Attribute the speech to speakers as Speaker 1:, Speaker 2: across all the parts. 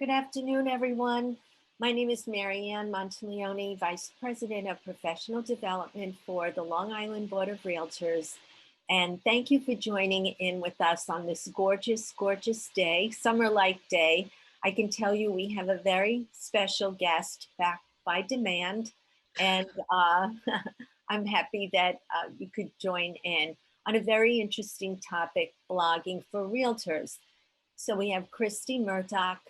Speaker 1: Good afternoon, everyone. My name is Marianne Monteleone, Vice President of Professional Development for the Long Island Board of Realtors. And thank you for joining in with us on this gorgeous, gorgeous day, summer-like day. I can tell you we have a very special guest back by demand. And I'm happy that you could join in on a very interesting topic, blogging for realtors. So we have Christy Murdoch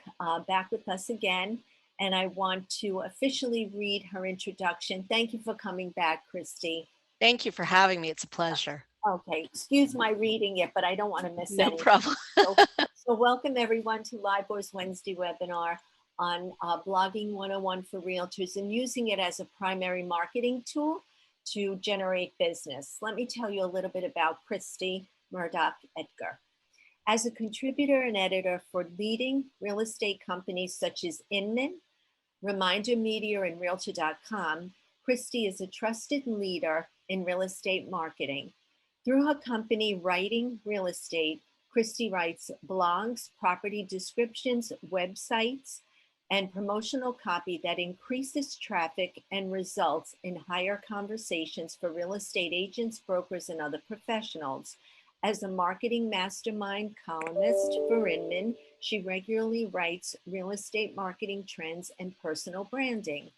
Speaker 1: back with us again, and I want to officially read her introduction. Thank you for coming back, Christy.
Speaker 2: Thank you for having me. It's a pleasure.
Speaker 1: Okay, excuse my reading it, but I don't want to miss
Speaker 2: No
Speaker 1: anything.
Speaker 2: problem.
Speaker 1: So welcome everyone to LIBOR's Wednesday webinar on Blogging 101 for Realtors and using it as a primary marketing tool to generate business. Let me tell you a little bit about Christy Murdoch Edgar. As a contributor and editor for leading real estate companies such as Inman, Reminder Media, and Realtor.com, Christy is a trusted leader in real estate marketing. Through her company, Writing Real Estate, Christy writes blogs, property descriptions, websites, and promotional copy that increases traffic and results in higher conversations for real estate agents, brokers, and other professionals. As a marketing mastermind columnist for Inman, she regularly writes real estate marketing trends and personal branding.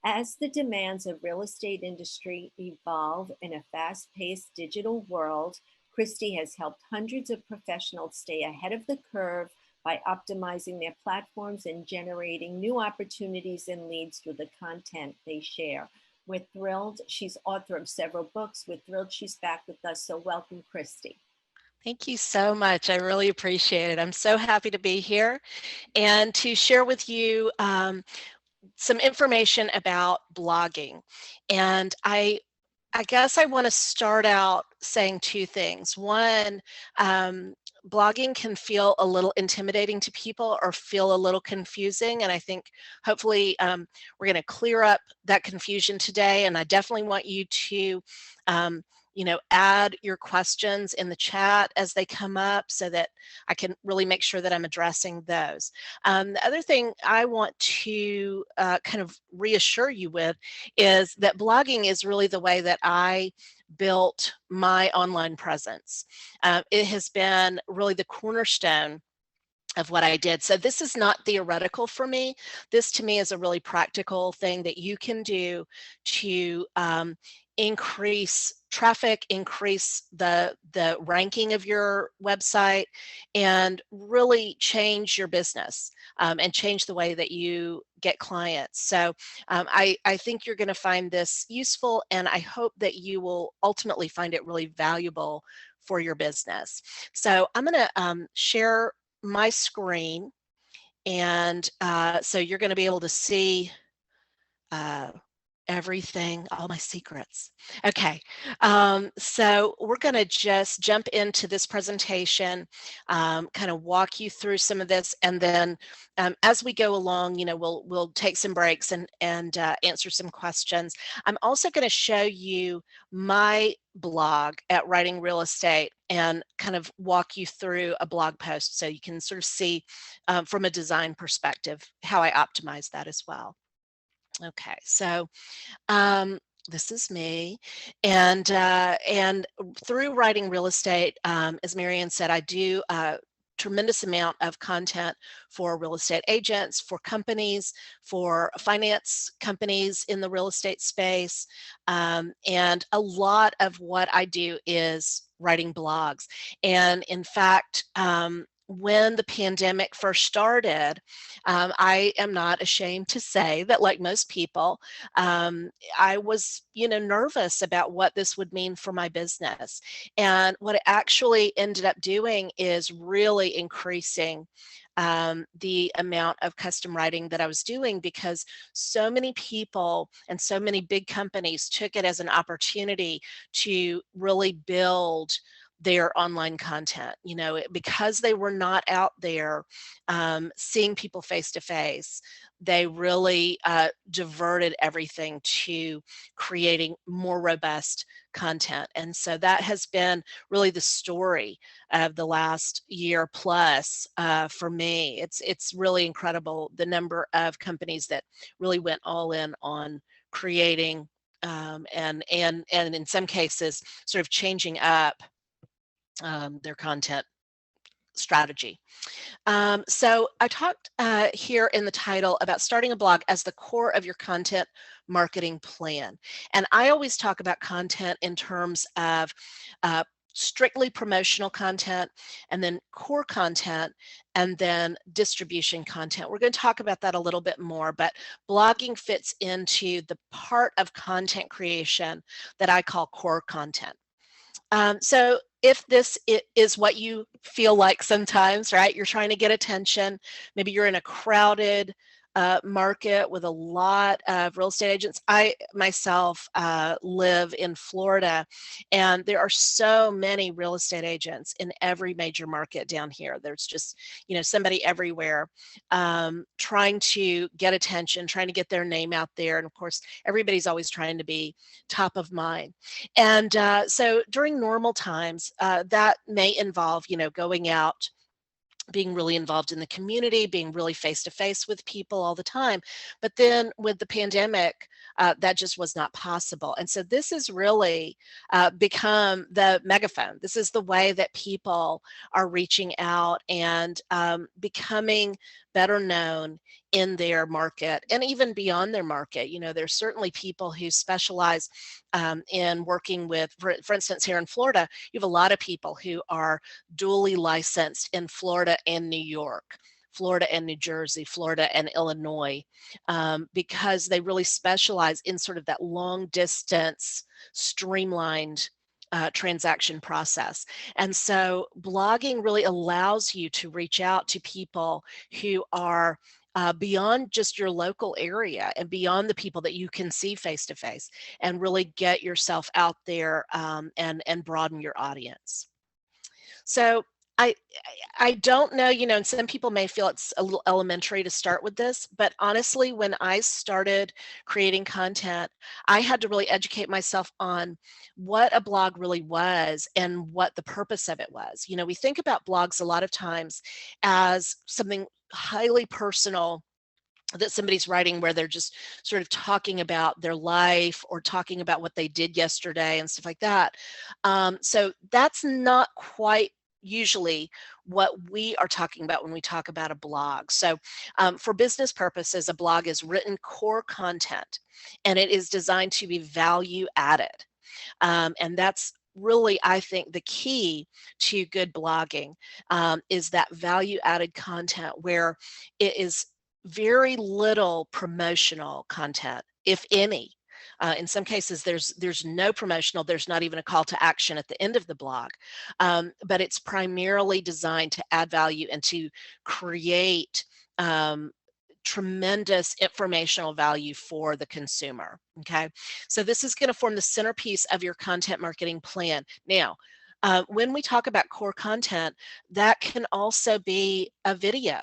Speaker 1: As the demands of real estate industry evolve in a fast-paced digital world, Christy has helped hundreds of professionals stay ahead of the curve by optimizing their platforms and generating new opportunities and leads through the content they share. We're thrilled. She's author of several books. We're thrilled she's back with us. So welcome, Christy.
Speaker 2: Thank you so much. I really appreciate it. I'm so happy to be here and to share with you some information about blogging. And I guess I want to start out saying two things. One, blogging can feel a little intimidating to people or feel a little confusing. And I think hopefully we're going to clear up that confusion today. And I definitely want you to add your questions in the chat as they come up so that I can really make sure that I'm addressing those. The other thing I want to kind of reassure you with is that blogging is really the way that I built my online presence. It has been really the cornerstone of what I did. So this is not theoretical for me. This to me is a really practical thing that you can do to increase traffic, increase the ranking of your website, and really change your business and change the way that you get clients. So I think you're going to find this useful, and I hope that you will ultimately find it really valuable for your business. So I'm going to share my screen, and so you're going to be able to see everything, all my secrets. Okay, so we're going to just jump into this presentation, kind of walk you through some of this, and then as we go along, we'll take some breaks and answer some questions. I'm also going to show you my blog at Writing Real Estate and kind of walk you through a blog post so you can sort of see from a design perspective how I optimize that as well. Okay, so this is me, and through Writing Real Estate, as Marianne said, I do a tremendous amount of content for real estate agents, for companies, for finance companies in the real estate space, and a lot of what I do is writing blogs. And in fact, when the pandemic first started, I am not ashamed to say that, like most people, I was, nervous about what this would mean for my business. And what it actually ended up doing is really increasing the amount of custom writing that I was doing, because so many people and so many big companies took it as an opportunity to really build their online content. Because they were not out there seeing people face to face, they really diverted everything to creating more robust content. And so that has been really the story of the last year plus for me. It's really incredible the number of companies that really went all in on creating and in some cases sort of changing up their content strategy. So I talked here in the title about starting a blog as the core of your content marketing plan. And I always talk about content in terms of strictly promotional content, and then core content, and then distribution content. We're going to talk about that a little bit more, but blogging fits into the part of content creation that I call core content. So if this is what you feel like sometimes, right? You're trying to get attention. Maybe you're in a crowded market with a lot of real estate agents. I myself live in Florida, and there are so many real estate agents in every major market down here. There's just, somebody everywhere trying to get attention, trying to get their name out there. And of course, everybody's always trying to be top of mind. And so during normal times, that may involve, going out, being really involved in the community, being really face to face with people all the time. But then with the pandemic, that just was not possible. And so this has really become the megaphone. This is the way that people are reaching out and becoming better known in their market and even beyond their market. There's certainly people who specialize in working with, for instance, here in Florida, you have a lot of people who are dually licensed in Florida and New York, Florida and New Jersey, Florida and Illinois, because they really specialize in sort of that long distance, streamlined transaction process. And so blogging really allows you to reach out to people who are beyond just your local area and beyond the people that you can see face to face, and really get yourself out there and broaden your audience. So I I don't know, and some people may feel it's a little elementary to start with this, but honestly, when I started creating content, I had to really educate myself on what a blog really was and what the purpose of it was. We think about blogs a lot of times as something highly personal that somebody's writing, where they're just sort of talking about their life or talking about what they did yesterday and stuff like that. So that's not quite usually what we are talking about when we talk about a blog. So for business purposes, a blog is written core content, and it is designed to be value added. And that's really, I think, the key to good blogging is that value added content where it is very little promotional content, if any. In some cases, there's no promotional. There's not even a call to action at the end of the blog, but it's primarily designed to add value and to create tremendous informational value for the consumer. Okay, so this is going to form the centerpiece of your content marketing plan. Now, when we talk about core content, that can also be a video.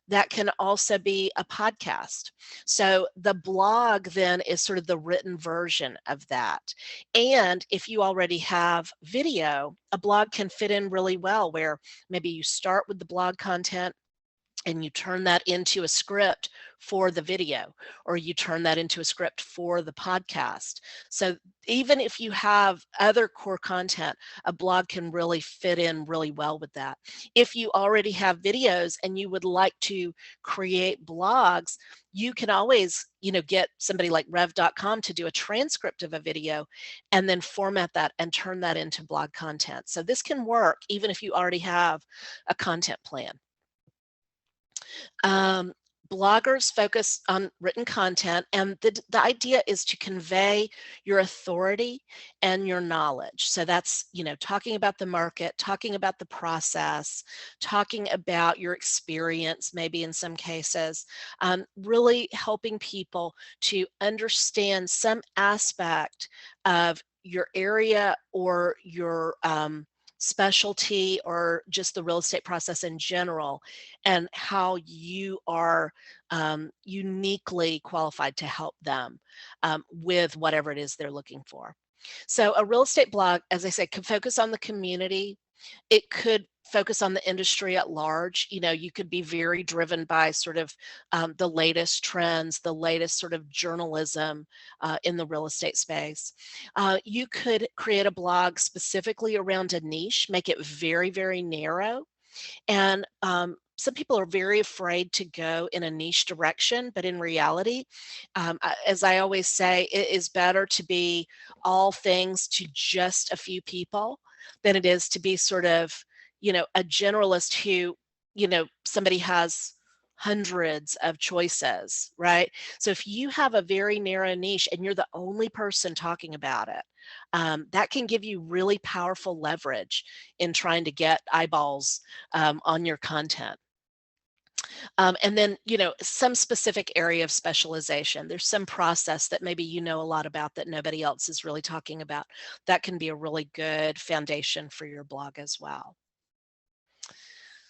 Speaker 2: That can also be a podcast. So the blog then is sort of the written version of that. And if you already have video, a blog can fit in really well, where maybe you start with the blog content and you turn that into a script for the video, or you turn that into a script for the podcast. So even if you have other core content, a blog can really fit in really well with that. If you already have videos and you would like to create blogs, you can always, get somebody like rev.com to do a transcript of a video and then format that and turn that into blog content. So this can work even if you already have a content plan. Um, Bloggers focus on written content, and the idea is to convey your authority and your knowledge. So that's, talking about the market, talking about the process, talking about your experience, maybe in some cases, really helping people to understand some aspect of your area or your specialty or just the real estate process in general, and how you are uniquely qualified to help them with whatever it is they're looking for. So a real estate blog, as I said, could focus on the community. It could focus on the industry at large. You know, you could be very driven by sort of the latest trends, the latest sort of journalism in the real estate space. You could create a blog specifically around a niche, make it very, very narrow, and some people are very afraid to go in a niche direction, but in reality, as I always say, it is better to be all things to just a few people than it is to be sort of, a generalist who, somebody has hundreds of choices, right? So if you have a very narrow niche and you're the only person talking about it, that can give you really powerful leverage in trying to get eyeballs on your content. And then, some specific area of specialization. There's some process that maybe you know a lot about that nobody else is really talking about. That can be a really good foundation for your blog as well.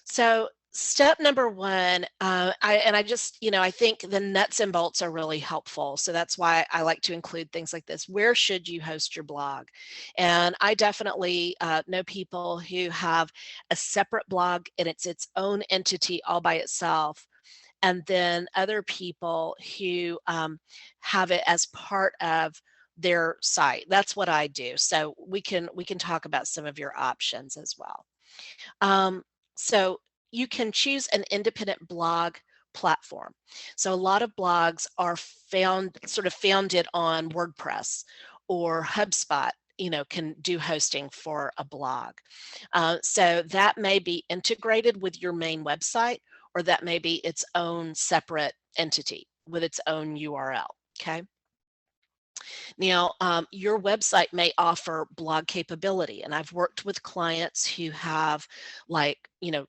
Speaker 2: So step number one, I just, I think the nuts and bolts are really helpful. So that's why I like to include things like this. Where should you host your blog? And I definitely know people who have a separate blog and it's its own entity all by itself. And then other people who have it as part of their site. That's what I do. So we can talk about some of your options as well. Um, so you can choose an independent blog platform. So a lot of blogs are founded on WordPress or HubSpot, can do hosting for a blog. So that may be integrated with your main website, or that may be its own separate entity with its own URL. Okay. Now, your website may offer blog capability, and I've worked with clients who have, like,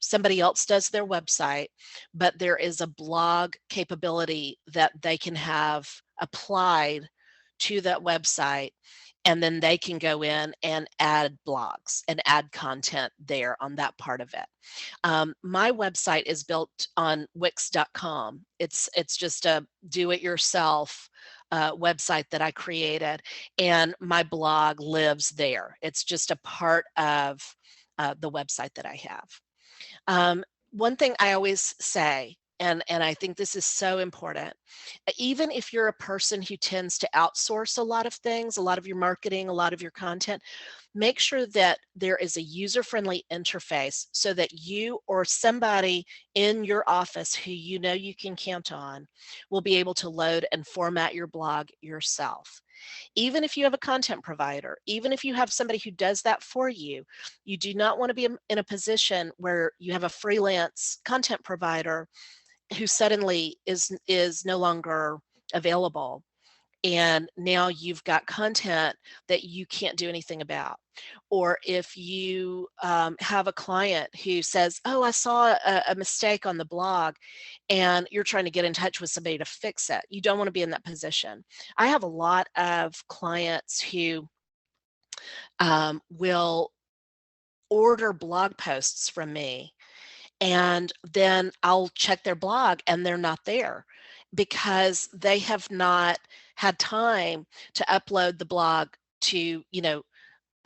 Speaker 2: somebody else does their website, but there is a blog capability that they can have applied to that website, and then they can go in and add blogs and add content there on that part of it. My website is built on Wix.com. It's just a do-it-yourself website that I created, and my blog lives there. It's just a part of the website that I have. One thing I always say, and I think this is so important, even if you're a person who tends to outsource a lot of things, a lot of your marketing, a lot of your content, make sure that there is a user-friendly interface so that you or somebody in your office who you know you can count on will be able to load and format your blog yourself. Even if you have a content provider, even if you have somebody who does that for you, you do not want to be in a position where you have a freelance content provider who suddenly is no longer available, and now you've got content that you can't do anything about. Or if you have a client who says, oh, I saw a mistake on the blog, and you're trying to get in touch with somebody to fix it. You don't want to be in that position. I have a lot of clients who will order blog posts from me, and then I'll check their blog and they're not there because they have not had time to upload the blog to,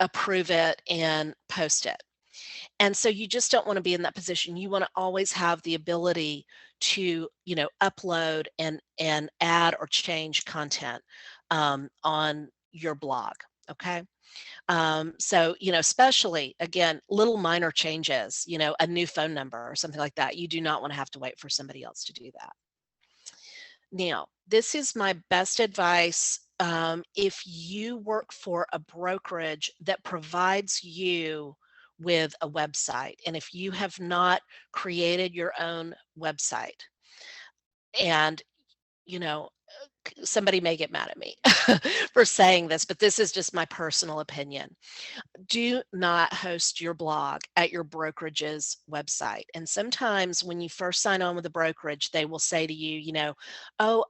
Speaker 2: approve it and post it. And so you just don't want to be in that position. You want to always have the ability to, upload and add or change content on your blog. Okay. So, especially again, little minor changes, a new phone number or something like that. You do not want to have to wait for somebody else to do that. Now, this is my best advice. If you work for a brokerage that provides you with a website, and if you have not created your own website, and you know somebody may get mad at me for saying this, but this is just my personal opinion. Do not host your blog at your brokerage's website. And sometimes when you first sign on with a brokerage, they will say to you, oh,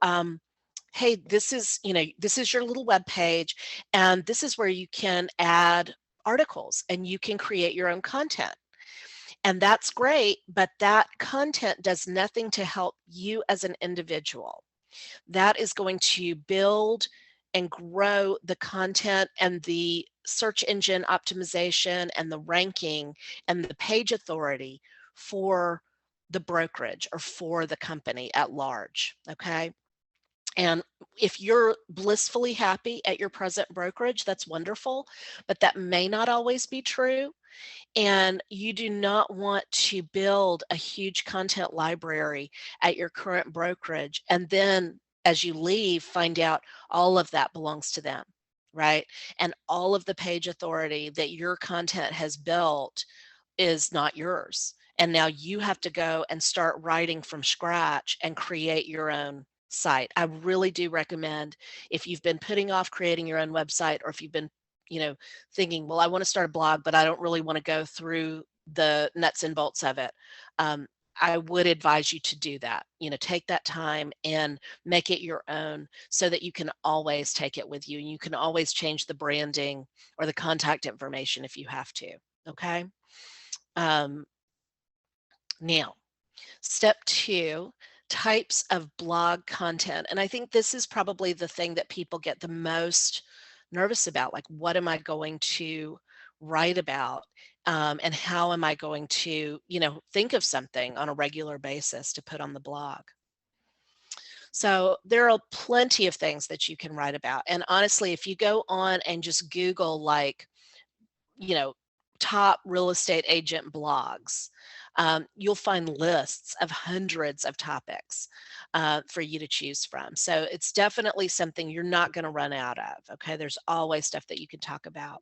Speaker 2: hey, this is your little web page, and this is where you can add articles and you can create your own content. And that's great, but that content does nothing to help you as an individual. That is going to build and grow the content and the search engine optimization and the ranking and the page authority for the brokerage or for the company at large. Okay. And if you're blissfully happy at your present brokerage, that's wonderful, but that may not always be true. And you do not want to build a huge content library at your current brokerage and then as you leave find out all of that belongs to them, right? And all of the page authority that your content has built is not yours. And now you have to go and start writing from scratch and create your own site. I really do recommend, if you've been putting off creating your own website, or if you've been, thinking, well, I want to start a blog, but I don't really want to go through the nuts and bolts of it. I would advise you to do that. Take that time and make it your own so that you can always take it with you. And you can always change the branding or the contact information if you have to. Okay. Um, Now, step two, types of blog content. And I think this is probably the thing that people get the most nervous about. Like, what am I going to write about? And how am I going to, think of something on a regular basis to put on the blog? So there are plenty of things that you can write about. And honestly, if you go on and just Google, like, you know, top real estate agent blogs, you'll find lists of hundreds of topics for you to choose from. So it's definitely something you're not going to run out of. Okay, there's always stuff that you can talk about.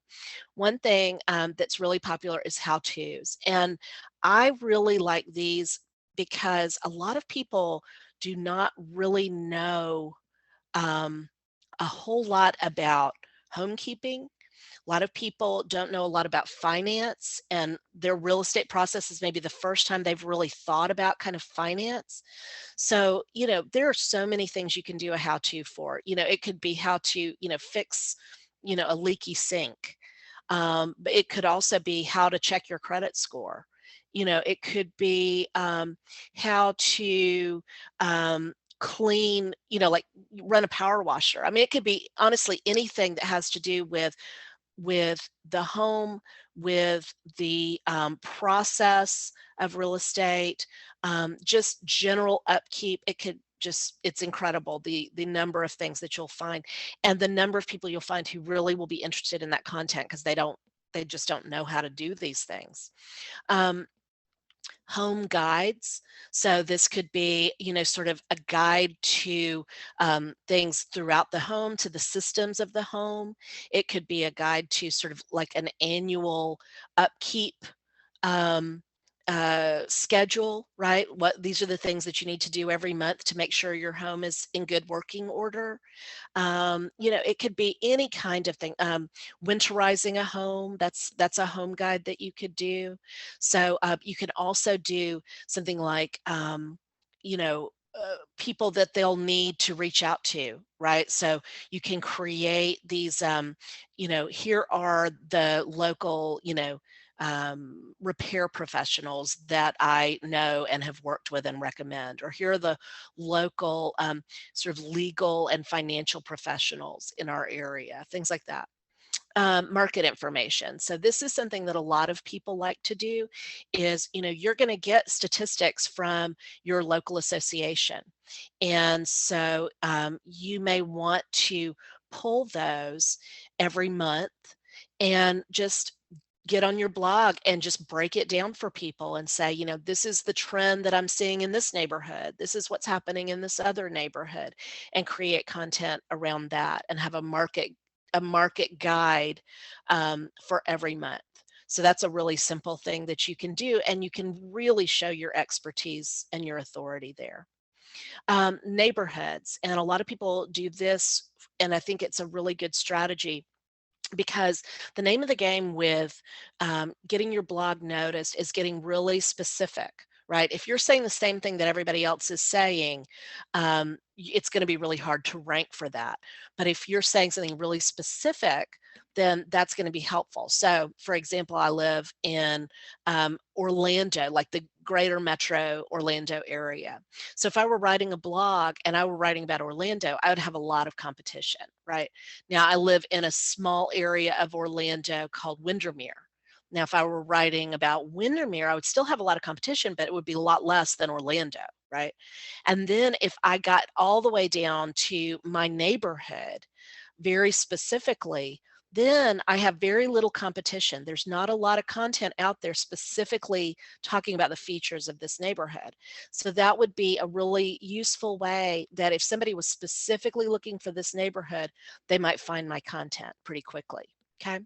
Speaker 2: One thing that's really popular is how to's. And I really like these because a lot of people do not really know um, a whole lot about homekeeping. A lot of people don't know a lot about finance, and their real estate process is maybe the first time they've really thought about kind of finance. So, there are so many things you can do a how to for. It could be how to, fix, a leaky sink. But it could also be how to check your credit score. It could be how to clean, like run a power washer. I mean, it could be honestly anything that has to do with the home, with the process of real estate, just general upkeep. It could just, it's incredible the number of things that you'll find, and the number of people you'll find who really will be interested in that content because they just don't know how to do these things. Um, Home guides. So this could be, sort of a guide to things throughout the home, to the systems of the home. It could be a guide to sort of like an annual upkeep um, schedule, right? These are the things that you need to do every month to make sure your home is in good working order. It could be any kind of thing. Winterizing a home, that's a home guide that you could do. So you can also do something like, people that they'll need to reach out to, right? So you can create these, here are the local, repair professionals that I know and have worked with and recommend, or here are the local sort of legal and financial professionals in our area, things like that. Market information. So this is something that a lot of people like to do is, you're going to get statistics from your local association. And so you may want to pull those every month and just get on your blog and just break it down for people and say, this is the trend that I'm seeing in this neighborhood. This is what's happening in this other neighborhood, and create content around that and have a market guide for every month. So that's a really simple thing that you can do, and you can really show your expertise and your authority there. Neighborhoods, and a lot of people do this, and I think it's a really good strategy, because the name of the game with getting your blog noticed is getting really specific, right? If you're saying the same thing that everybody else is saying, it's going to be really hard to rank for that. But if you're saying something really specific, then that's going to be helpful. So, for example, I live in Orlando, like the greater metro Orlando area. So, if I were writing a blog and I were writing about Orlando, I would have a lot of competition, right? Now, I live in a small area of Orlando called Windermere. Now, if I were writing about Windermere, I would still have a lot of competition, but it would be a lot less than Orlando, right? And then if I got all the way down to my neighborhood, very specifically, then I have very little competition. There's not a lot of content out there specifically talking about the features of this neighborhood. So that would be a really useful way that if somebody was specifically looking for this neighborhood, they might find my content pretty quickly. Okay.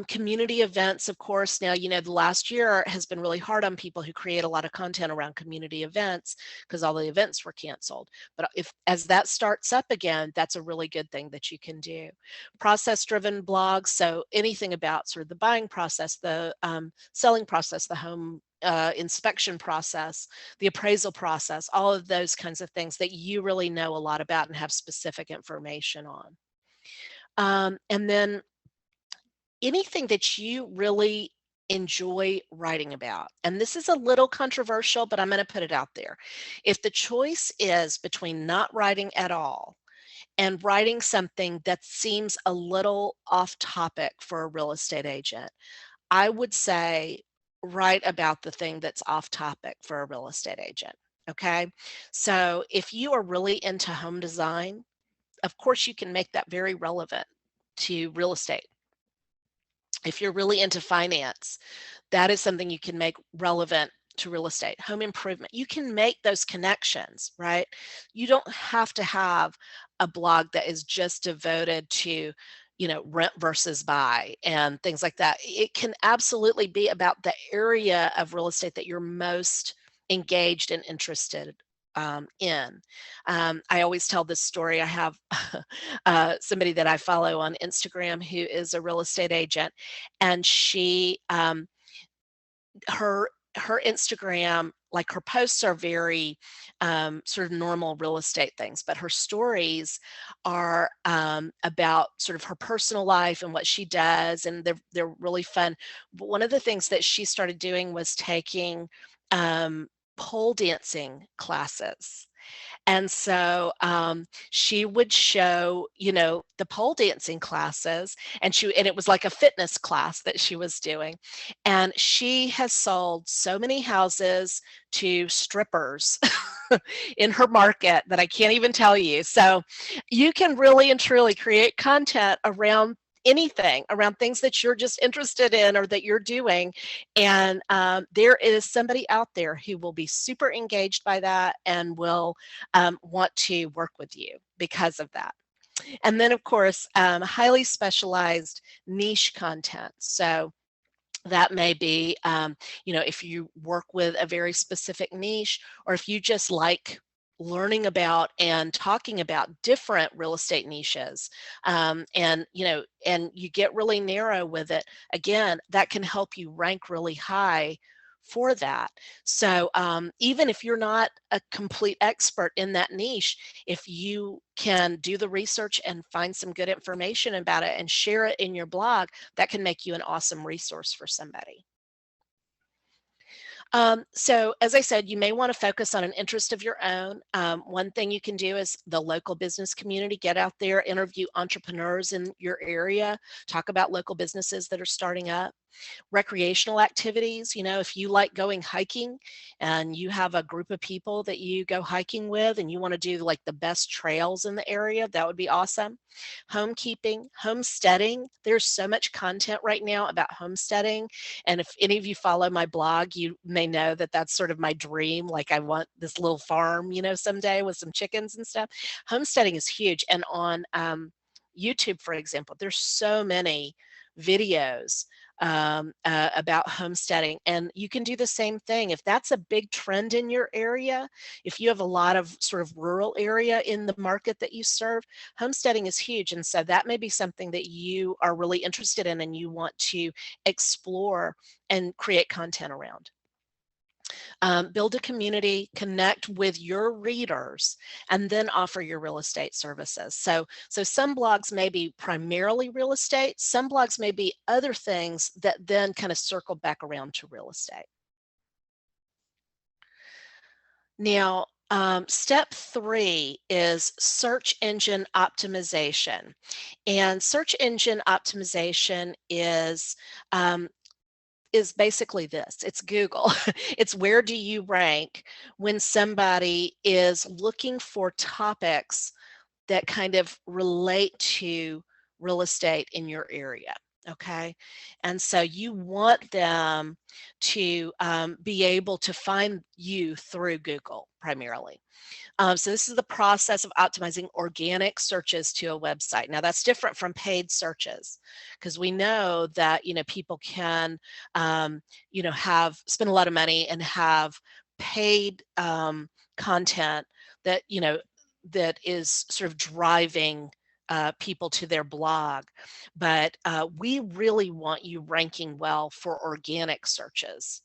Speaker 2: Community events, of course. Now, the last year has been really hard on people who create a lot of content around community events because all the events were canceled. But if as that starts up again, that's a really good thing that you can do. Process-driven blogs, so anything about sort of the buying process, the selling process, the home inspection process, the appraisal process, all of those kinds of things that you really know a lot about and have specific information on. And then anything that you really enjoy writing about. And this is a little controversial, but I'm going to put it out there. If the choice is between not writing at all and writing something that seems a little off topic for a real estate agent, I would say write about the thing that's off topic for a real estate agent. Okay. So if you are really into home design, of course, you can make that very relevant to real estate. If you're really into finance, that is something you can make relevant to real estate. Home improvement, you can make those connections, right? You don't have to have a blog that is just devoted to, rent versus buy and things like that. It can absolutely be about the area of real estate that you're most engaged and interested in. I always tell this story. I have somebody that I follow on Instagram who is a real estate agent, and she her Instagram, like her posts are very sort of normal real estate things, but her stories are about sort of her personal life and what she does, and they're really fun. But one of the things that she started doing was taking pole dancing classes. And so she would show, the pole dancing classes, and it was like a fitness class that she was doing. And she has sold so many houses to strippers in her market that I can't even tell you. So you can really and truly create content around anything, around things that you're just interested in or that you're doing. And there is somebody out there who will be super engaged by that and will want to work with you because of that. And then, of course, highly specialized niche content. So that may be, if you work with a very specific niche, or if you just like learning about and talking about different real estate niches, and you get really narrow with it, again, that can help you rank really high for that. So even if you're not a complete expert in that niche, if you can do the research and find some good information about it and share it in your blog, that can make you an awesome resource for somebody. So as I said, you may want to focus on an interest of your own. One thing you can do is the local business community, get out there, interview entrepreneurs in your area, talk about local businesses that are starting up. Recreational activities, if you like going hiking and you have a group of people that you go hiking with and you want to do like the best trails in the area, that would be awesome. Homekeeping, homesteading, there's so much content right now about homesteading, and if any of you follow my blog, you may know that that's sort of my dream. Like, I want this little farm, someday with some chickens and stuff. Homesteading is huge, and on YouTube, for example, there's so many videos about homesteading, and you can do the same thing if that's a big trend in your area. If you have a lot of sort of rural area in the market that you serve, homesteading is huge, and so that may be something that you are really interested in and you want to explore and create content around. Build a community, connect with your readers, and then offer your real estate services. So some blogs may be primarily real estate, some blogs may be other things that then kind of circle back around to real estate. Now, step 3 is search engine optimization. And search engine optimization is basically this. It's Google. It's where do you rank when somebody is looking for topics that kind of relate to real estate in your area. Okay. And so you want them to be able to find you through Google primarily. So this is the process of optimizing organic searches to a website. Now that's different from paid searches because we know that people can have spend a lot of money and have paid content that that is sort of driving people to their blog. But we really want you ranking well for organic searches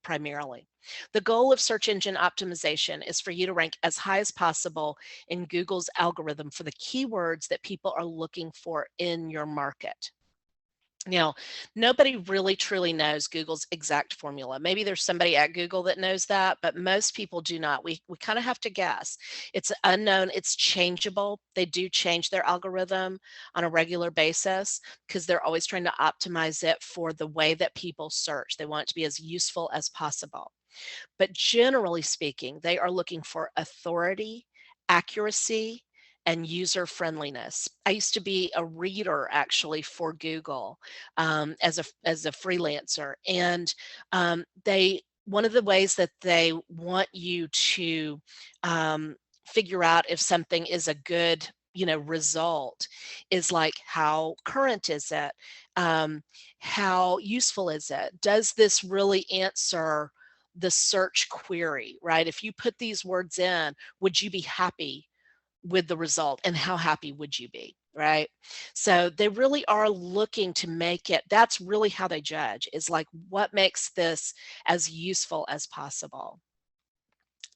Speaker 2: primarily. The goal of search engine optimization is for you to rank as high as possible in Google's algorithm for the keywords that people are looking for in your market. Now, nobody really truly knows Google's exact formula. Maybe there's somebody at Google that knows that, but most people do not. We kind of have to guess. It's unknown, it's changeable. They do change their algorithm on a regular basis because they're always trying to optimize it for the way that people search. They want it to be as useful as possible. But generally speaking, they are looking for authority, accuracy, and user friendliness. I used to be a reader actually for Google as a freelancer, and they one of the ways that they want you to figure out if something is a good result is like how current is it, how useful is it, does this really answer the search query, right? If you put these words in, would you be happy with the result, and how happy would you be, right? So they really are looking to make it, that's really how they judge, is like what makes this as useful as possible.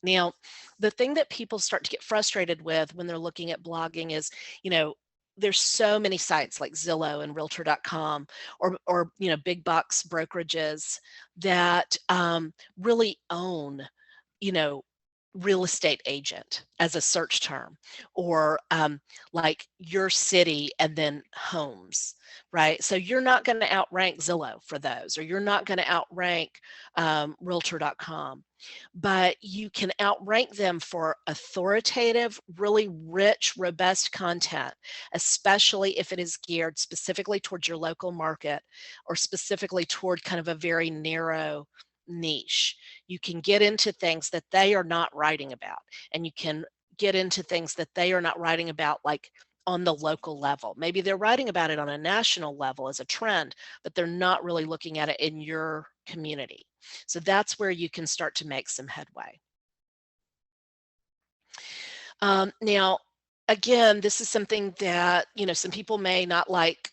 Speaker 2: Now, the thing that people start to get frustrated with when they're looking at blogging is, you know, there's so many sites like Zillow and Realtor.com or big box brokerages that really own, you know, real estate agent as a search term, or like your city and then homes, right? So you're not going to outrank Zillow for those, or you're not going to outrank Realtor.com, but you can outrank them for authoritative, really rich, robust content, especially if it is geared specifically towards your local market or specifically toward kind of a very narrow niche. You can get into things that they are not writing about, and you can get into things that they are not writing about, like on the local level. Maybe they're writing about it on a national level as a trend, but they're not really looking at it in your community. So that's where you can start to make some headway. Now, again, this is something that, some people may not like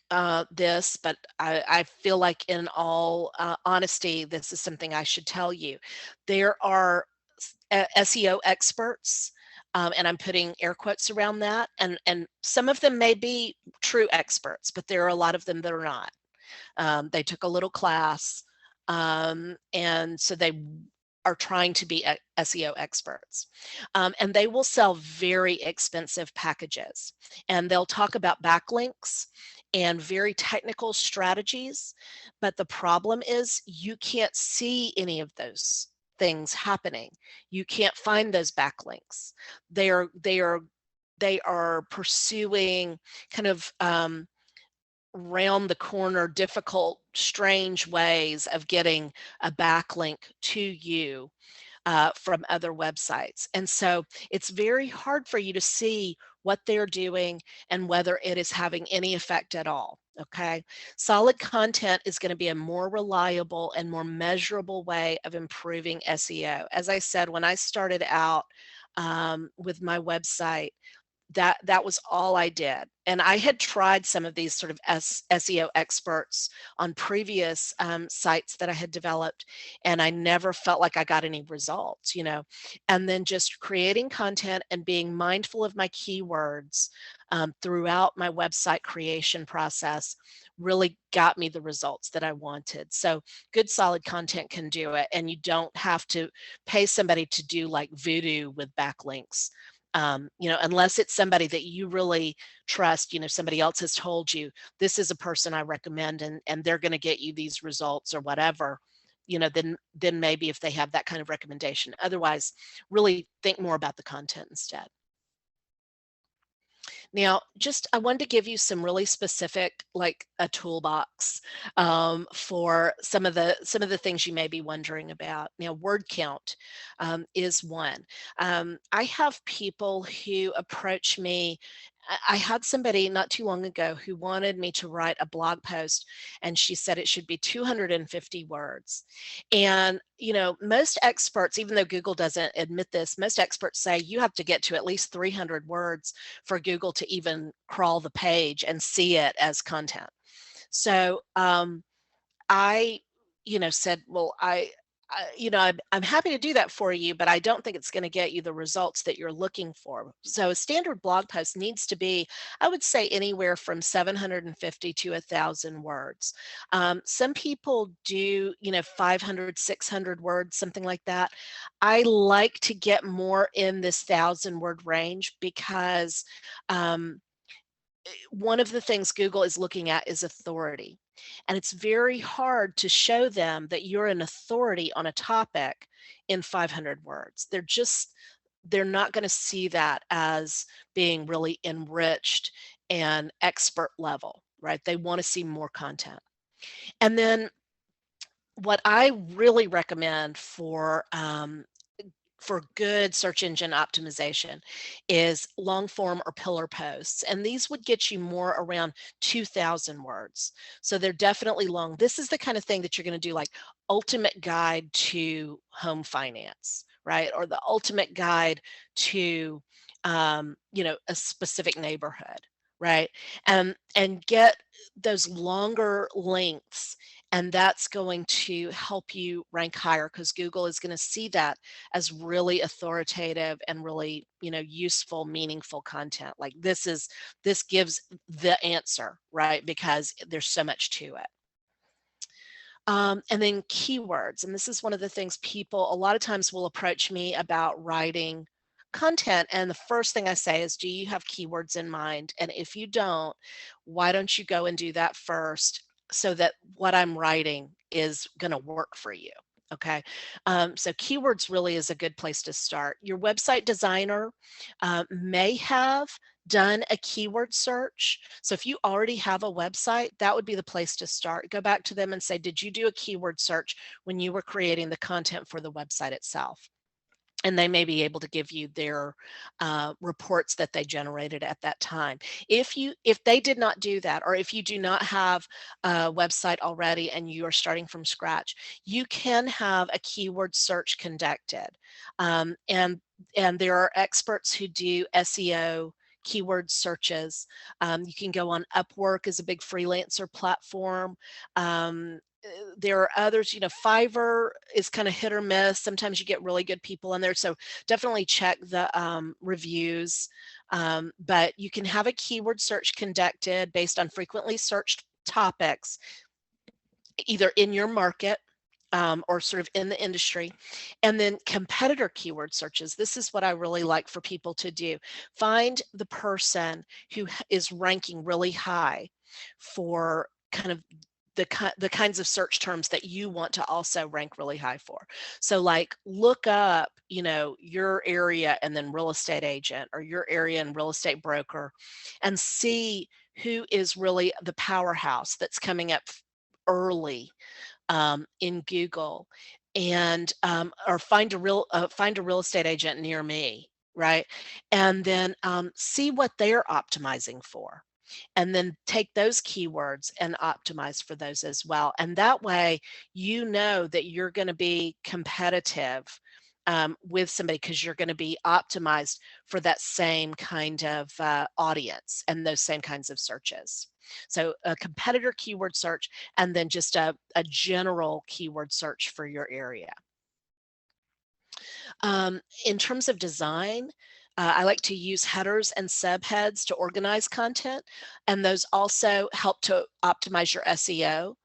Speaker 2: this, but I feel like in all honesty, this is something I should tell you. There are SEO experts, and I'm putting air quotes around that, and some of them may be true experts, but there are a lot of them that are not. They took a little class, and so they are trying to be SEO experts. And they will sell very expensive packages. And they'll talk about backlinks and very technical strategies. But the problem is you can't see any of those things happening. You can't find those backlinks. They are pursuing kind of round the corner, difficult, strange ways of getting a backlink to you from other websites. And so it's very hard for you to see what they're doing and whether it is having any effect at all. Okay. Solid content is going to be a more reliable and more measurable way of improving SEO. As I said, when I started out with my website, that was all I did. And I had tried some of these sort of SEO experts on previous sites that I had developed, and I never felt like I got any results, you know. And then just creating content and being mindful of my keywords throughout my website creation process really got me the results that I wanted. So good solid content can do it, and you don't have to pay somebody to do like voodoo with backlinks. You know, unless it's somebody that you really trust, you know, somebody else has told you this is a person I recommend, and they're going to get you these results or whatever, you know, then maybe if they have that kind of recommendation. Otherwise, really think more about the content instead. Now, just I wanted to give you some really specific, like a toolbox for some of the things you may be wondering about. Now, word count is one. I have people who approach me. I had somebody not too long ago who wanted me to write a blog post, and she said it should be 250 words. And, you know, most experts, even though Google doesn't admit this, most experts say you have to get to at least 300 words for Google to even crawl the page and see it as content. So I, you know, said, well, I'm happy to do that for you, but I don't think it's going to get you the results that you're looking for. So a standard blog post needs to be, I would say, anywhere from 750 to 1,000 words. Some people do, you know, 500, 600 words, something like that. I like to get more in this 1,000 word range because um, one of the things Google is looking at is authority. And it's very hard to show them that you're an authority on a topic in 500 words. They're not going to see that as being really enriched and expert level, right? They want to see more content. And then what I really recommend for good search engine optimization is long form or pillar posts. And these would get you more around 2,000 words. So they're definitely long. This is the kind of thing that you're going to do, like ultimate guide to home finance, right? Or the ultimate guide to, you know, a specific neighborhood, right? And get those longer lengths, and that's going to help you rank higher because Google is going to see that as really authoritative and really, you know, useful, meaningful content. Like this gives the answer, right? Because there's so much to it. And then keywords. And this is one of the things people a lot of times will approach me about writing content. And the first thing I say is, do you have keywords in mind? And if you don't, why don't you go and do that first so that what I'm writing is going to work for you? Okay. So keywords really is a good place to start. Your website designer may have done a keyword search. So if you already have a website, that would be the place to start. Go back to them and say, did you do a keyword search when you were creating the content for the website itself? And they may be able to give you their reports that they generated at that time. If they did not do that, or if you do not have a website already and you are starting from scratch, you can have a keyword search conducted. And there are experts who do SEO keyword searches. You can go on Upwork as a big freelancer platform. There are others, you know, Fiverr is kind of hit or miss. Sometimes you get really good people in there. So definitely check the reviews. But you can have a keyword search conducted based on frequently searched topics, either in your market or sort of in the industry. And then competitor keyword searches. This is what I really like for people to do. Find the person who is ranking really high for kind of the kinds of search terms that you want to also rank really high for. So like look up, you know, your area and then real estate agent, or your area and real estate broker, and see who is really the powerhouse that's coming up early in Google, and or find a real estate agent near me, right? And then see what they're optimizing for, and then take those keywords and optimize for those as well. And that way, you know that you're going to be competitive with somebody, because you're going to be optimized for that same kind of audience and those same kinds of searches. So a competitor keyword search, and then just a general keyword search for your area. In terms of design, I like to use headers and subheads to organize content, and those also help to optimize your SEO.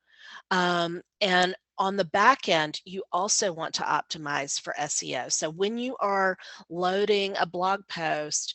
Speaker 2: And on the back end, you also want to optimize for SEO. So when you are loading a blog post,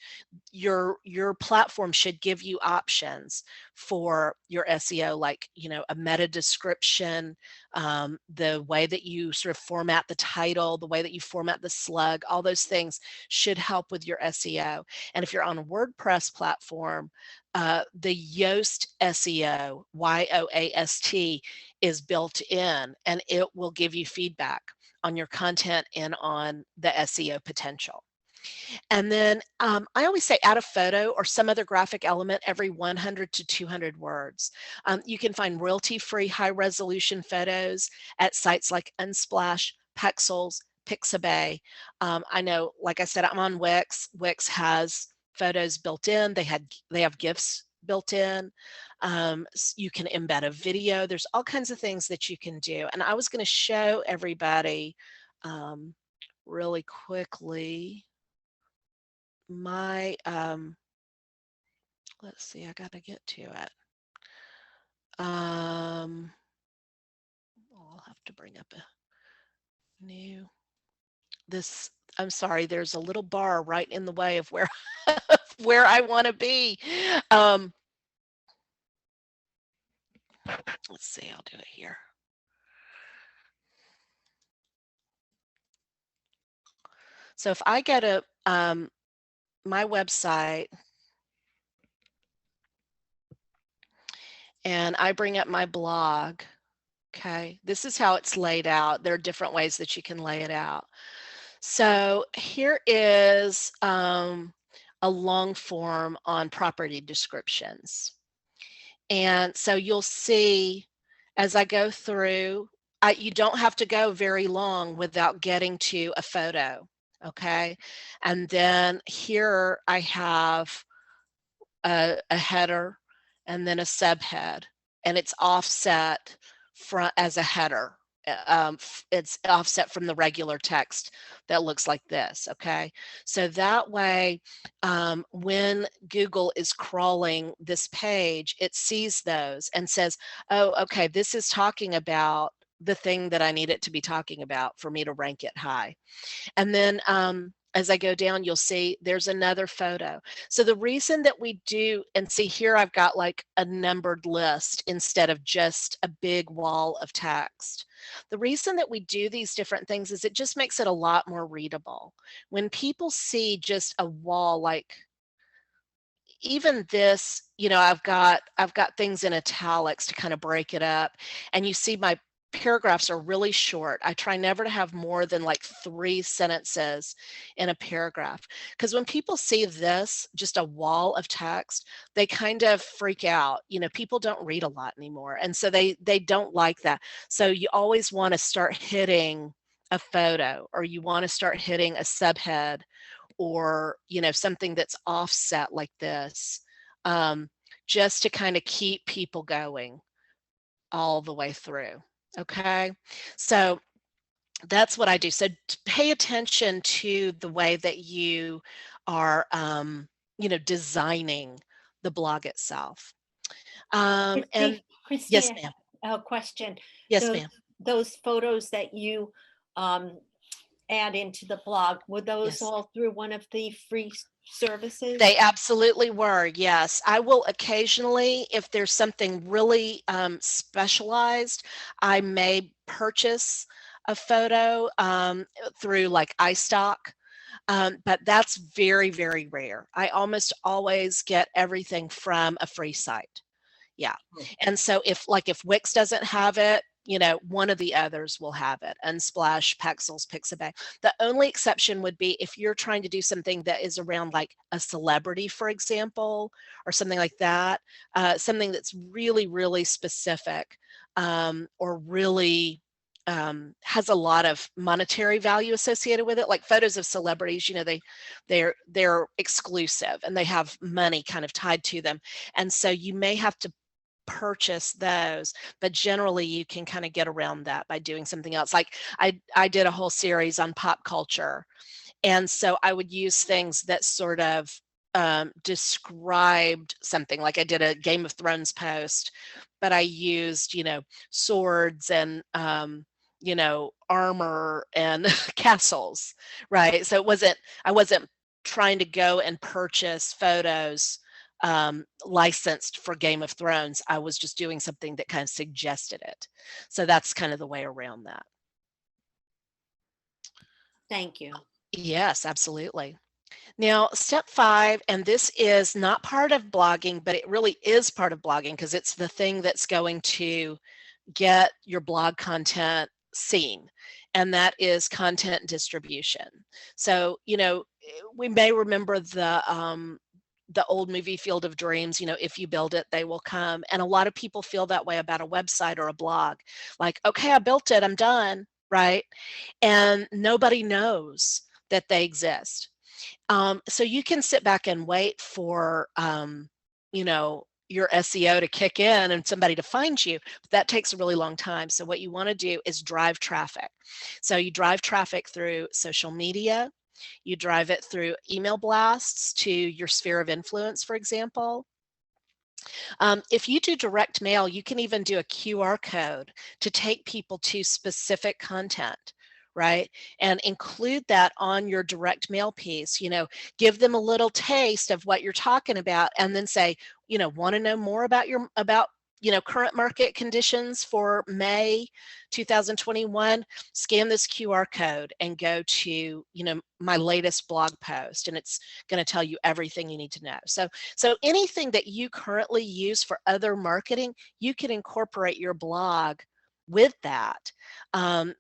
Speaker 2: your platform should give you options for your SEO, like, you know, a meta description, the way that you sort of format the title, the way that you format the slug, all those things should help with your SEO. And if you're on a WordPress platform, the Yoast SEO, YOAST, is built in, and it will give you feedback on your content and on the SEO potential. And then I always say add a photo or some other graphic element every 100 to 200 words. You can find royalty-free high-resolution photos at sites like Unsplash, Pexels, Pixabay. I know, like I said, I'm on Wix. Wix has photos built in. They have GIFs built in. You can embed a video. There's all kinds of things that you can do. And I was going to show everybody really quickly my let's see, I gotta get to it. I'll have to bring up a new I'm sorry, there's a little bar right in the way of where where I want to be. Let's see, I'll do it here. So if I go to my website and I bring up my blog, okay, this is how it's laid out. There are different ways that you can lay it out. So here is a long form on property descriptions. And so you'll see as I go through, you don't have to go very long without getting to a photo, okay? And then here I have a header and then a subhead, and it's offset as a header. It's offset from the regular text that looks like this, okay? So that way, when Google is crawling this page, it sees those and says, oh, okay, this is talking about the thing that I need it to be talking about for me to rank it high. And then as I go down, you'll see there's another photo. So the reason that we do, and see here I've got like a numbered list instead of just a big wall of text. The reason that we do these different things is it just makes it a lot more readable. When people see just a wall, like even this, you know, I've got things in italics to kind of break it up, and you see my paragraphs are really short. I try never to have more than like 3 sentences in a paragraph, because when people see this, just a wall of text, they kind of freak out. You know, people don't read a lot anymore, and so they don't like that. So you always want to start hitting a photo, or you want to start hitting a subhead, or, you know, something that's offset like this, just to kind of keep people going all the way through. Okay, so that's what I do. So pay attention to the way that you are, you know, designing the blog itself. And yes,
Speaker 1: Christy,
Speaker 2: ma'am.
Speaker 1: a question.
Speaker 2: Yes,
Speaker 1: Those
Speaker 2: ma'am.
Speaker 1: those photos that you add into the blog, were those
Speaker 2: Yes.
Speaker 1: all through one of the free services?
Speaker 2: They absolutely were, yes. I will occasionally, if there's something really specialized, I may purchase a photo through like iStock, but that's very, very rare. I almost always get everything from a free site. Yeah. And so if Wix doesn't have it, you know, one of the others will have it. Unsplash, Pexels, Pixabay. The only exception would be if you're trying to do something that is around like a celebrity, for example, or something like that, something that's really, really specific, or really has a lot of monetary value associated with it, like photos of celebrities. They're exclusive and they have money kind of tied to them, and so you may have to purchase those, but generally you can kind of get around that by doing something else. Like I did a whole series on pop culture, and so I would use things that sort of described something. Like I did a Game of Thrones post, but I used, swords and, armor and castles, right? So I wasn't trying to go and purchase photos licensed for Game of Thrones. I was just doing something that kind of suggested it. So that's kind of the way around that.
Speaker 1: Thank you.
Speaker 2: Yes, absolutely. Now, step 5, and this is not part of blogging, but it really is part of blogging because it's the thing that's going to get your blog content seen, and that is content distribution. So, we may remember the old movie Field of Dreams, if you build it, they will come. And a lot of people feel that way about a website or a blog. Like, okay, I built it, I'm done, right? And nobody knows that they exist. So you can sit back and wait for, your SEO to kick in and somebody to find you, but that takes a really long time. So what you want to do is drive traffic. So you drive traffic through social media, you drive it through email blasts to your sphere of influence, for example. If you do direct mail, you can even do a QR code to take people to specific content, right? And include that on your direct mail piece, give them a little taste of what you're talking about and then say, want to know more about current market conditions for May 2021, scan this QR code and go to, my latest blog post, and it's going to tell you everything you need to know. So anything that you currently use for other marketing, you can incorporate your blog with that,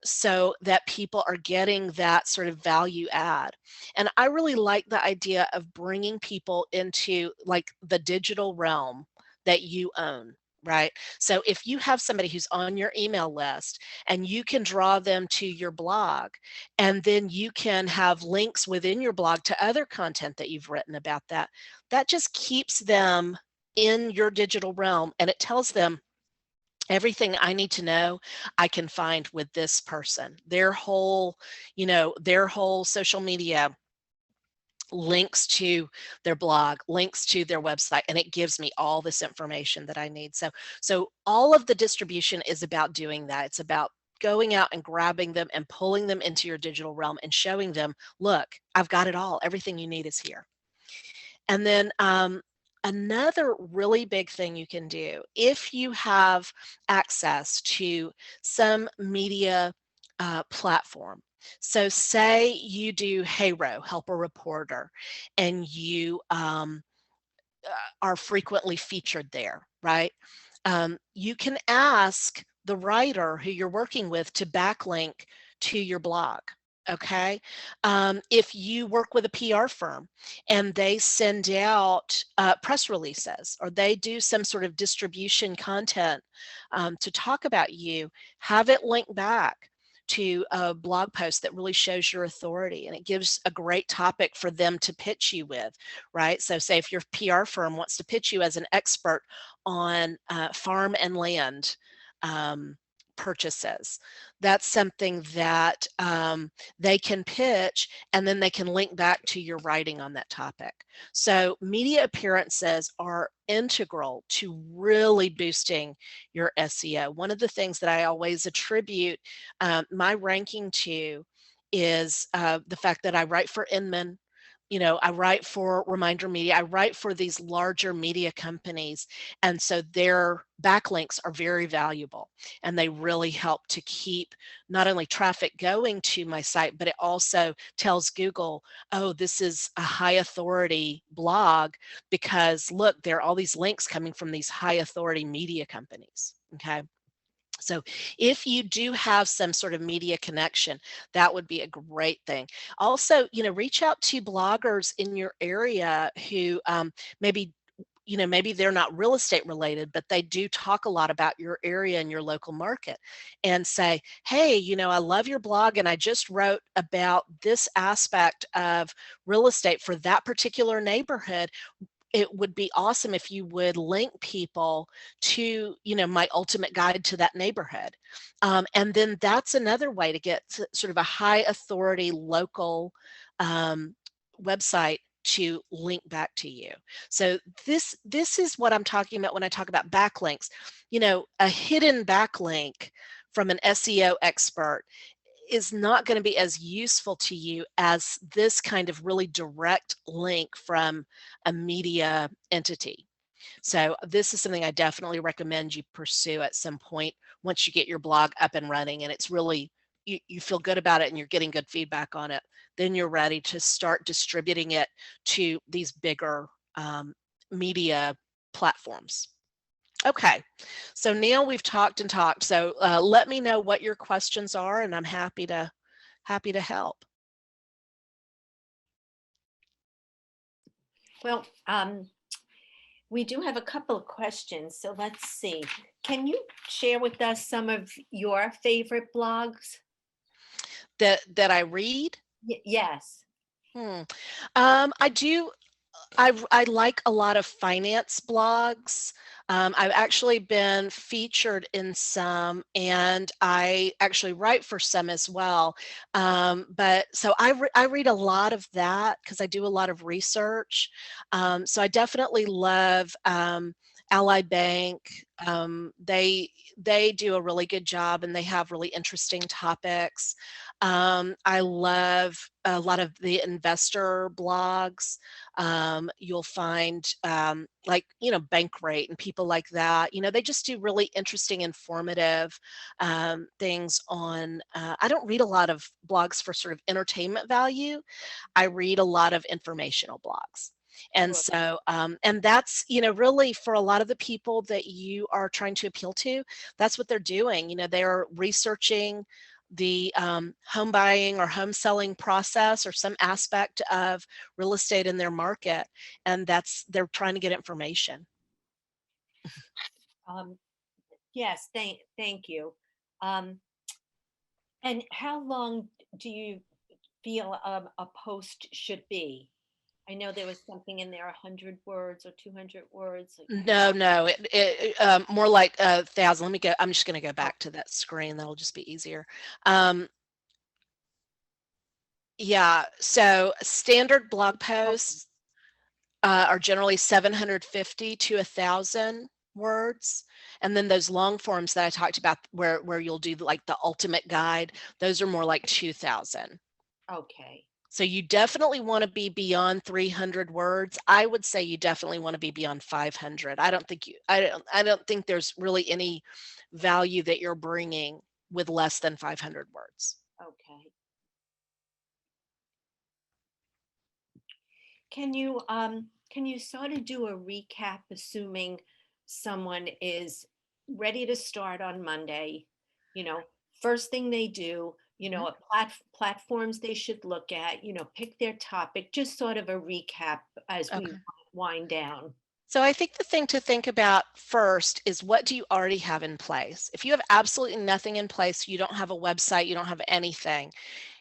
Speaker 2: so that people are getting that sort of value add. And I really like the idea of bringing people into like the digital realm that you own. Right. So if you have somebody who's on your email list and you can draw them to your blog, and then you can have links within your blog to other content that you've written about that just keeps them in your digital realm, and it tells them everything I need to know I can find with this person. Their whole social media links to their blog, links to their website, and it gives me all this information that I need. So all of the distribution is about doing that. It's about going out and grabbing them and pulling them into your digital realm and showing them, look, I've got it all. Everything you need is here. And then another really big thing you can do if you have access to some media platform. So say you do HeyRo, Help a Reporter, and you are frequently featured there, right? You can ask the writer who you're working with to backlink to your blog. Okay. If you work with a PR firm and they send out press releases, or they do some sort of distribution content to talk about you, have it link back to a blog post that really shows your authority, and it gives a great topic for them to pitch you with, right? So say if your PR firm wants to pitch you as an expert on farm and land purchases, that's something that they can pitch, and then they can link back to your writing on that topic. So media appearances are integral to really boosting your SEO. One of the things that I always attribute my ranking to is the fact that I write for Inman. I write for Reminder Media. I write for these larger media companies. And so their backlinks are very valuable, and they really help to keep not only traffic going to my site, but it also tells Google, oh, this is a high authority blog because look, there are all these links coming from these high authority media companies. Okay. So if you do have some sort of media connection, that would be a great thing. Also, reach out to bloggers in your area who maybe maybe they're not real estate related, but they do talk a lot about your area and your local market, and say, hey, I love your blog and I just wrote about this aspect of real estate for that particular neighborhood. It would be awesome if you would link people to, my ultimate guide to that neighborhood. And then that's another way to get sort of a high authority local website to link back to you. So this is what I'm talking about when I talk about backlinks. A hidden backlink from an SEO expert is not going to be as useful to you as this kind of really direct link from a media entity. So this is something I definitely recommend you pursue at some point once you get your blog up and running and it's really, you feel good about it and you're getting good feedback on it. Then you're ready to start distributing it to these bigger media platforms. Okay, so now we've talked and talked. So let me know what your questions are, and I'm happy to help.
Speaker 1: Well, we do have a couple of questions, so let's see. Can you share with us some of your favorite blogs?
Speaker 2: That I read?
Speaker 1: Yes.
Speaker 2: I do. I like a lot of finance blogs. I've actually been featured in some, and I actually write for some as well. But so I read a lot of that because I do a lot of research. So I definitely love Ally Bank. They do a really good job, and they have really interesting topics. I love a lot of the investor blogs. You'll find like, Bankrate and people like that. They just do really interesting, informative things on, I don't read a lot of blogs for sort of entertainment value. I read a lot of informational blogs. And
Speaker 1: Sure.
Speaker 2: so, and that's, really for a lot of the people that you are trying to appeal to, that's what they're doing. They're researching the home buying or home selling process or some aspect of real estate in their market, and they're trying to get information.
Speaker 1: Um, yes, thank you. Um, and how long do you feel a post should be? I know there was something in there, 100 words or 200 words.
Speaker 2: No, more like 1,000. Let me go. I'm just going to go
Speaker 1: Oh,
Speaker 2: back to that screen. That'll just be easier. Um, yeah. So standard blog
Speaker 1: okay.
Speaker 2: posts are generally 750 to 1,000 words, and then those long forms that I talked about, where you'll do like the ultimate guide, those are more like 2,000.
Speaker 1: Okay.
Speaker 2: So you definitely want to be beyond 300 words. I would say you definitely want to be beyond 500. I don't think there's really any value that you're bringing with less than 500 words.
Speaker 1: Okay. Can you sort of do a recap, assuming someone is ready to start on Monday? You know, first thing they do,
Speaker 2: Mhm.
Speaker 1: a platforms they should look at, pick their topic, just sort of a recap as we
Speaker 2: Okay.
Speaker 1: wind down.
Speaker 2: So I think the thing to think about first is, what do you already have in place? If you have absolutely nothing in place, you don't have a website, you don't have anything,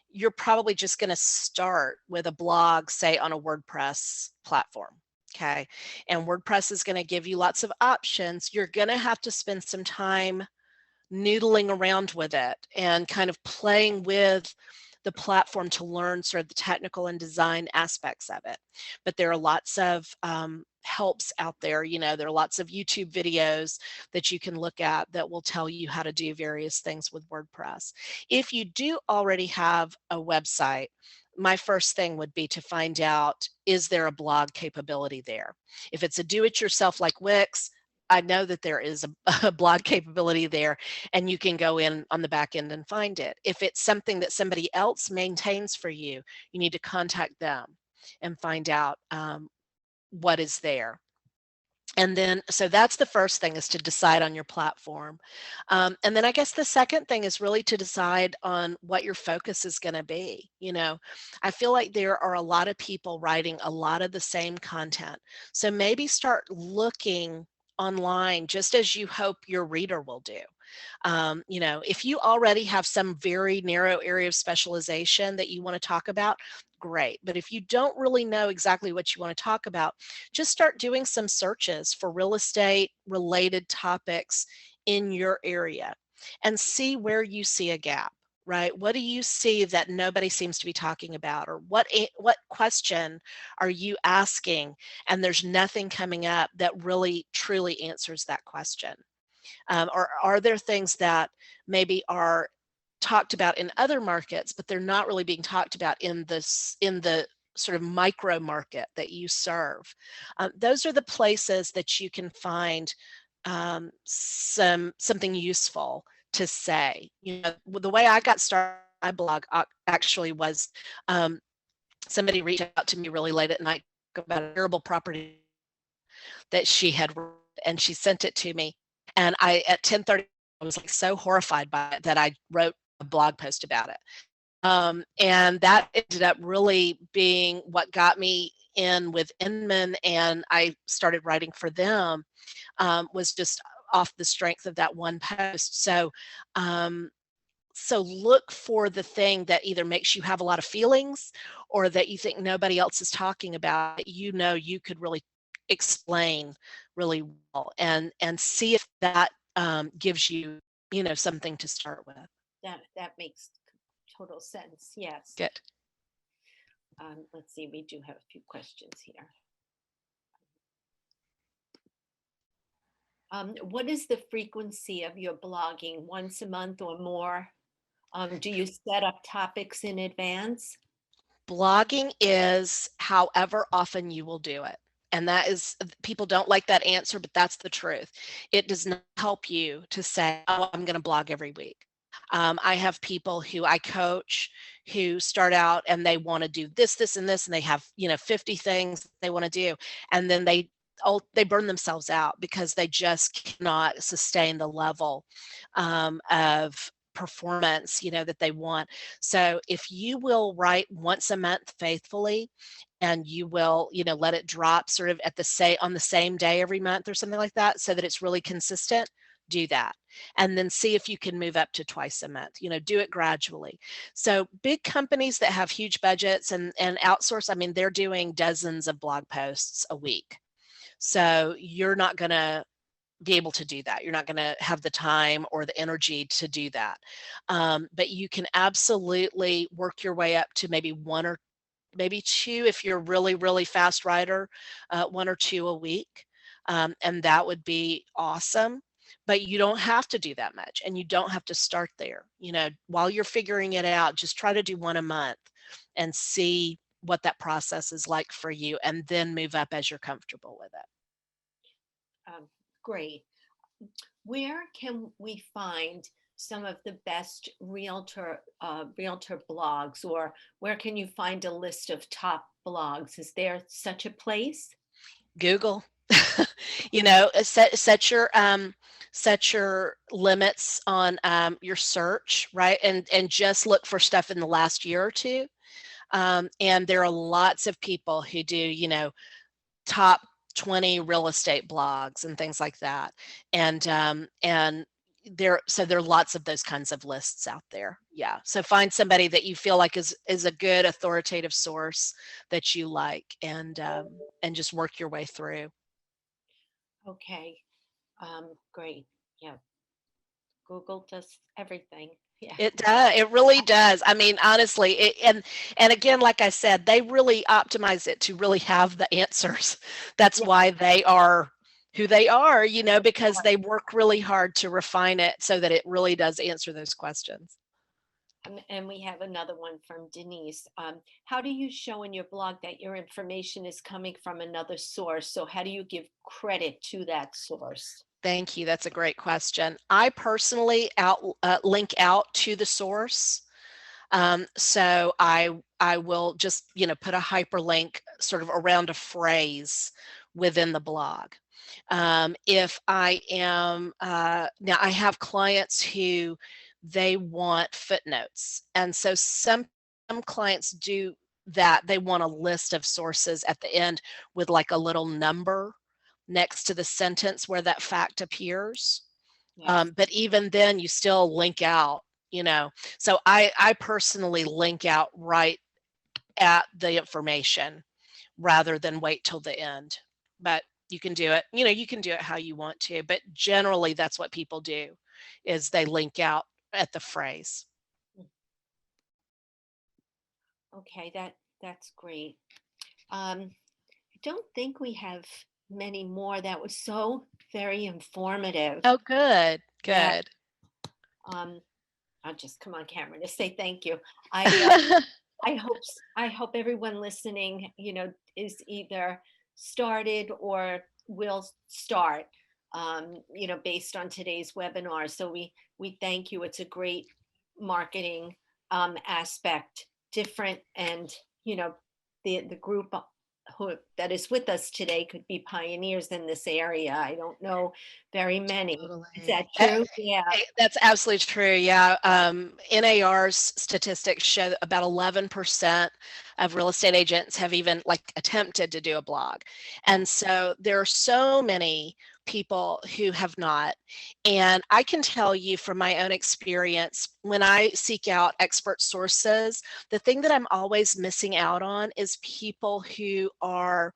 Speaker 2: you're probably just going to start with a blog, say on a WordPress platform. Okay. And WordPress is going to give you lots of options. You're going to have to spend some time noodling around with it and kind of playing with the platform to learn sort of the technical and design aspects of it. But there are lots of helps out there. There are lots of YouTube videos that you can look at that will tell you how to do various things with WordPress. If you do already have a website, my first thing would be to find out, is there a blog capability there? If it's a do-it-yourself like Wix, I know that there is a blog capability there, and you can go in on the back end and find it. If it's something that somebody else maintains for you, you need to contact them and find out what is there. And then, so that's the first thing, is to decide on your platform. And then I guess the second thing is really to decide on what your focus is going to be. I feel like there are a lot of people writing a lot of the same content. So maybe start looking online just as you hope your reader will do. If you already have some very narrow area of specialization that you want to talk about, great. But if you don't really know exactly what you want to talk about, just start doing some searches for real estate related topics in your area and see where you see a gap. Right? What do you see that nobody seems to be talking about? Or what question are you asking and there's nothing coming up that really truly answers that question? Or are there things that maybe are talked about in other markets, but they're not really being talked about in the sort of micro market that you serve? Those are the places that you can find something useful to say. The way I got started on my blog actually was, somebody reached out to me really late at night about a terrible property that she had read, and she sent it to me. And at 10:30, I was like so horrified by it that I wrote a blog post about it. And that ended up really being what got me in with Inman, and I started writing for them, was just off the strength of that one post. So look for the thing that either makes you have a lot of feelings or that you think nobody else is talking about, that you could really explain really well, and see if that gives you, something to start with.
Speaker 1: That makes total sense. Yes.
Speaker 2: Good.
Speaker 1: Let's see. We do have a few questions here. What is the frequency of your blogging? Once a month or more? Do you set up topics in advance?
Speaker 2: Blogging is however often you will do it. And that is, people don't like that answer, but that's the truth. It does not help you to say, oh, I'm going to blog every week. I have people who I coach who start out and they want to do this, this, and this, and they have, 50 things they want to do. And then they burn themselves out because they just cannot sustain the level of performance that they want. So if you will write once a month faithfully, and you will let it drop sort of on the same day every month or something like that, so that it's really consistent, do that. And then see if you can move up to twice a month. Do it gradually. So big companies that have huge budgets and outsource, I mean, they're doing dozens of blog posts a week. So you're not going to be able to do that. You're not going to have the time or the energy to do that. But you can absolutely work your way up to maybe one or maybe two, if you're a really, really fast writer, one or two a week. And that would be awesome. But you don't have to do that much, and you don't have to start there. While you're figuring it out, just try to do one a month and see what that process is like for you, and then move up as you're comfortable with it.
Speaker 1: Great. Where can we find some of the best realtor blogs, or where can you find a list of top blogs? Is there such a place?
Speaker 2: Google. Set your limits on your search, right? And just look for stuff in the last year or two. And there are lots of people who do, top 20 real estate blogs and things like that. And there are lots of those kinds of lists out there. Yeah. So find somebody that you feel like is a good authoritative source that you like, and just work your way through.
Speaker 1: Okay. Great. Yeah. Google does everything. Yeah.
Speaker 2: It does. It really does. I mean, honestly, and again, like I said, they really optimize it to really have the answers. That's
Speaker 1: Yeah.
Speaker 2: why they are who they are, because they work really hard to refine it so that it really does answer those questions.
Speaker 1: And we have another one from Denise. How do you show in your blog that your information is coming from another source? So how do you give credit to that source?
Speaker 2: Thank you. That's a great question. I personally link out to the source. So I will just put a hyperlink sort of around a phrase within the blog. If I am, now I have clients who they want footnotes. And so some clients do that. They want a list of sources at the end with like a little number next to the sentence where that fact appears.
Speaker 1: Yes.
Speaker 2: But even then you still link out, you know. So I personally link out right at the information rather than wait till the end. But you can do it, you know, you can do it how you want to, but generally that's what people do is they link out at the phrase.
Speaker 1: Okay, that's great. I don't think we have many more. That was so very informative.
Speaker 2: Oh, good,
Speaker 1: Yeah.
Speaker 2: good.
Speaker 1: Um, I'll just come on camera to say thank you. I I hope everyone listening, is either started or will start, based on today's webinar. So we thank you. It's a great marketing aspect, different, and the group that is with us today could be pioneers in this area. I don't know very many. Is
Speaker 2: Totally.
Speaker 1: that true? Yeah.
Speaker 2: That's absolutely true. Yeah. NAR's statistics show that about 11% of real estate agents have even like attempted to do a blog.
Speaker 1: Yeah.
Speaker 2: And so there are so many people who have not. And I can tell you from my own experience, when I seek out expert sources, the thing that I'm always missing out on is people who are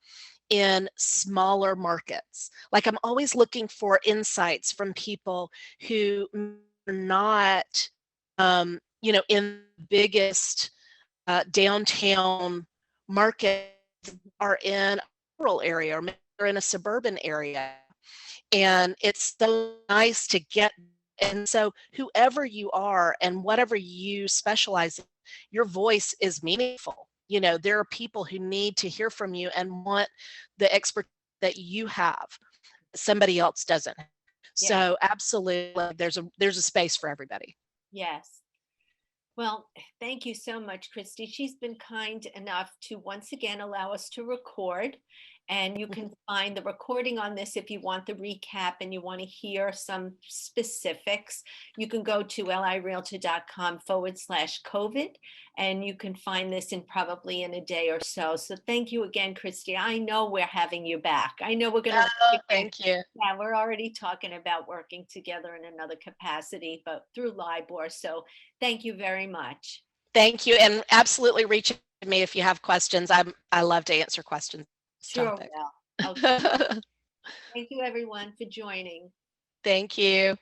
Speaker 2: in smaller markets. Like I'm always looking for insights from people who are not, in the biggest downtown market, are in a rural area or maybe they're in a suburban area. And it's so nice to get, and so whoever you are and whatever you specialize in, your voice is meaningful. You know, there are people who need to hear from you and want the expertise that you have, somebody else doesn't.
Speaker 1: Yeah.
Speaker 2: So absolutely, there's a space for everybody.
Speaker 1: Yes. Well, thank you so much, Christy. She's been kind enough to once again allow us to record. And you can find the recording on this if you want the recap and you want to hear some specifics. You can go to lirealtor.com/COVID and you can find this in probably in a day or so. So thank you again, Christy. I know we're having you back. I know we're going to work
Speaker 2: Oh,
Speaker 1: again.
Speaker 2: thank you.
Speaker 1: Yeah, we're already talking about working together in another capacity, but through LIBOR. So thank you very much.
Speaker 2: Thank you, and absolutely reach out to me if you have questions. I love to answer questions on this
Speaker 1: Sure
Speaker 2: topic.
Speaker 1: will. Okay. Thank you everyone for joining.
Speaker 2: Thank you.